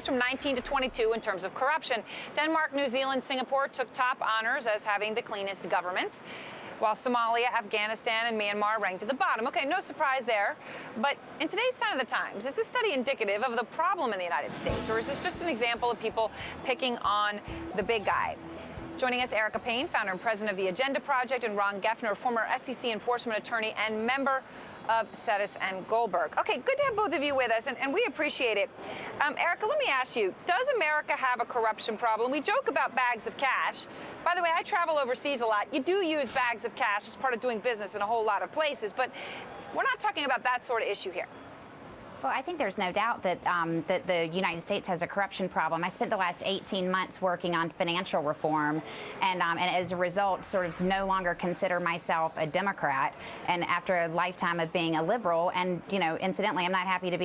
from 19 to 22 in terms of corruption. Denmark, New Zealand, Singapore took top honors as having the cleanest governments, while Somalia, Afghanistan, and Myanmar ranked at the bottom. Okay, no surprise there. But in today's Sign of the Times, is this study indicative of the problem in the United States, or is this just an example of people picking on the big guy? Joining us, Erica Payne, founder and president of the Agenda Project, and Ron Geffner, former SEC enforcement attorney and member of Sedis and Goldberg. Okay, good to have both of you with us, and we appreciate it. Erica, let me ask you, does America have a corruption problem? We joke about bags of cash. By the way, I travel overseas a lot. You do use bags of cash as part of doing business in a whole lot of places, but we're not talking about that sort of issue here. Well, I think there's no doubt that that the United States has a corruption problem. I spent the last 18 months working on financial reform, and as a result, sort of no longer consider myself a Democrat. And after a lifetime of being a liberal, and incidentally, I'm not going to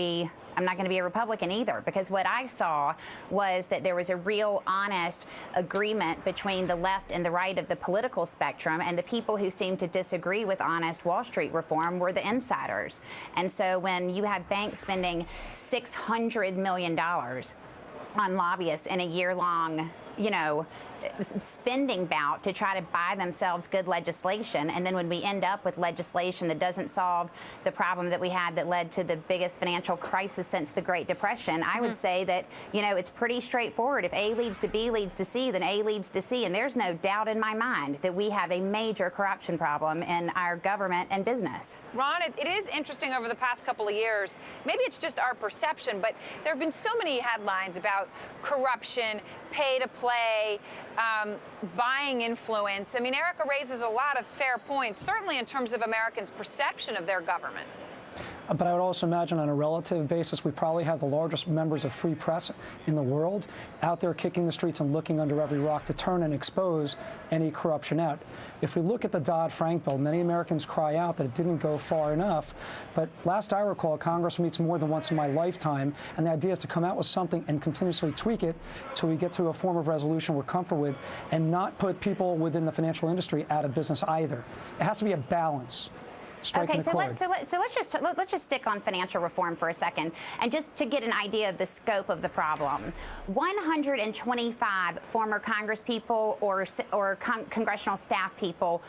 be a Republican either, because what I saw was that there was a real honest agreement between the left and the right of the political spectrum, and the people who seemed to disagree with honest Wall Street reform were the insiders. And so when you have banks spending $600 million on lobbyists in a year-long, spending bout to try to buy themselves good legislation, and then when we end up with legislation that doesn't solve the problem that we had that led to the biggest financial crisis since the Great Depression, I would say that, it's pretty straightforward. If A leads to B leads to C, then A leads to C, and there's no doubt in my mind that we have a major corruption problem in our government and business. Ron, it is interesting over the past couple of years, maybe it's just our perception, but there have been so many headlines about corruption, pay to play, buying influence. I mean, Erica raises a lot of fair points, certainly in terms of Americans' perception of their government. But I would also imagine on a relative basis, we probably have the largest members of free press in the world out there kicking the streets and looking under every rock to turn and expose any corruption out. If we look at the Dodd-Frank bill, many Americans cry out that it didn't go far enough. But last I recall, Congress meets more than once in my lifetime, and the idea is to come out with something and continuously tweak it till we get to a form of resolution we're comfortable with, and not put people within the financial industry out of business either. It has to be a balance. Okay, so let's just stick on financial reform for a second, and just to get an idea of the scope of the problem. 125 former Congresspeople or congressional staff people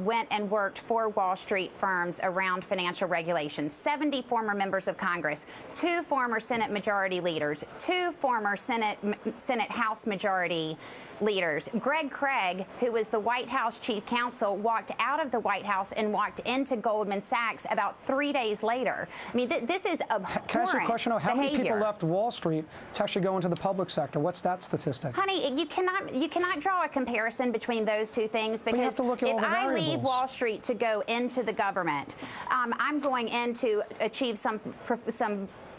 went and worked for Wall Street firms around financial regulation. 70 former members of Congress, 2 former Senate Majority Leaders, 2 former Senate House Majority Leaders. Greg Craig, who was the White House Chief Counsel, walked out of the White House and walked into Goldman Sachs about 3 days later. I mean, this is abhorrent. Can I ask you a question? How many people left Wall Street to actually go into the public sector? What's that statistic? Honey, you cannot draw a comparison between those two things, because if I leave Wall Street to go into the government, I'm going in to achieve some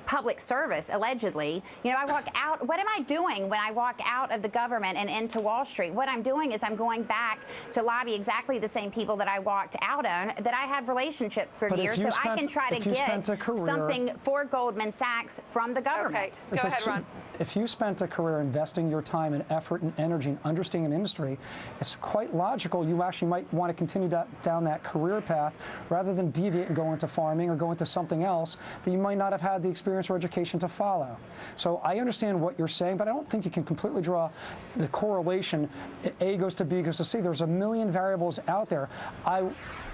public service, allegedly. I walk out. What am I doing when I walk out of the government and into Wall Street? What I'm doing is I'm going back to lobby exactly the same people that I walked out on, that I had relationship for years, so I can try to get something for Goldman Sachs from the government. Okay, go ahead, Ron. If you spent a career investing your time and effort and energy and understanding an industry, it's quite logical you actually might want to continue down that career path rather than deviate and go into farming or go into something else that you might not have had the experience or education to follow. So I understand what you're saying, but I don't think you can completely draw the correlation. A goes to B goes to C. There's a million variables out there.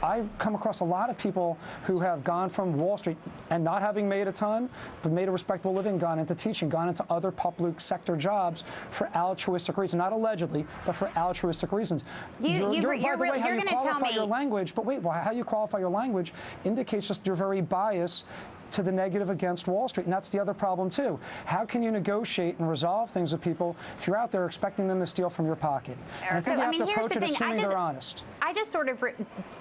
I come across a lot of people who have gone from Wall Street and not having made a ton, but made a respectable living, gone into teaching, gone into other public sector jobs for altruistic reasons, not allegedly, but for altruistic reasons. You're going to tell me your language, but wait, how you qualify your language indicates just your very bias to the negative against Wall Street, and that's the other problem too. How can you negotiate and resolve things with people if you're out there expecting them to steal from your pocket? And I think you have to approach it assuming they're honest. I just sort of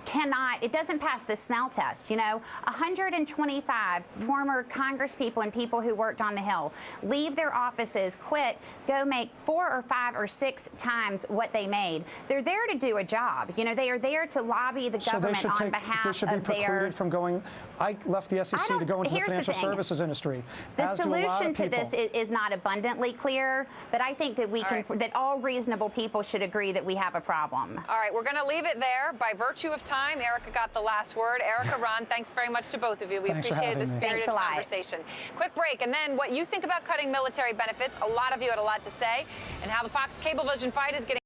cannot, it doesn't pass the smell test. 125 former Congresspeople and people who worked on the Hill leave their offices, quit, go make 4 or 5 or 6 times what they made. They're there to do a job. They are there to lobby the government on behalf of their... They should be precluded from going. I left the SEC to go go into the here's the financial thing. services industry. The as do a lot of solution to people. this is not abundantly clear, but I think that that all reasonable people should agree that we have a problem. All right, we're going to leave it there. By virtue of time, Erica got the last word. Erica, Ron, thanks very much to both of you. We Thanks for appreciated the having me. spirited Thanks a lot. conversation. Quick break, and then what you think about cutting military benefits. A lot of you had a lot to say, and how the Fox Cablevision fight is getting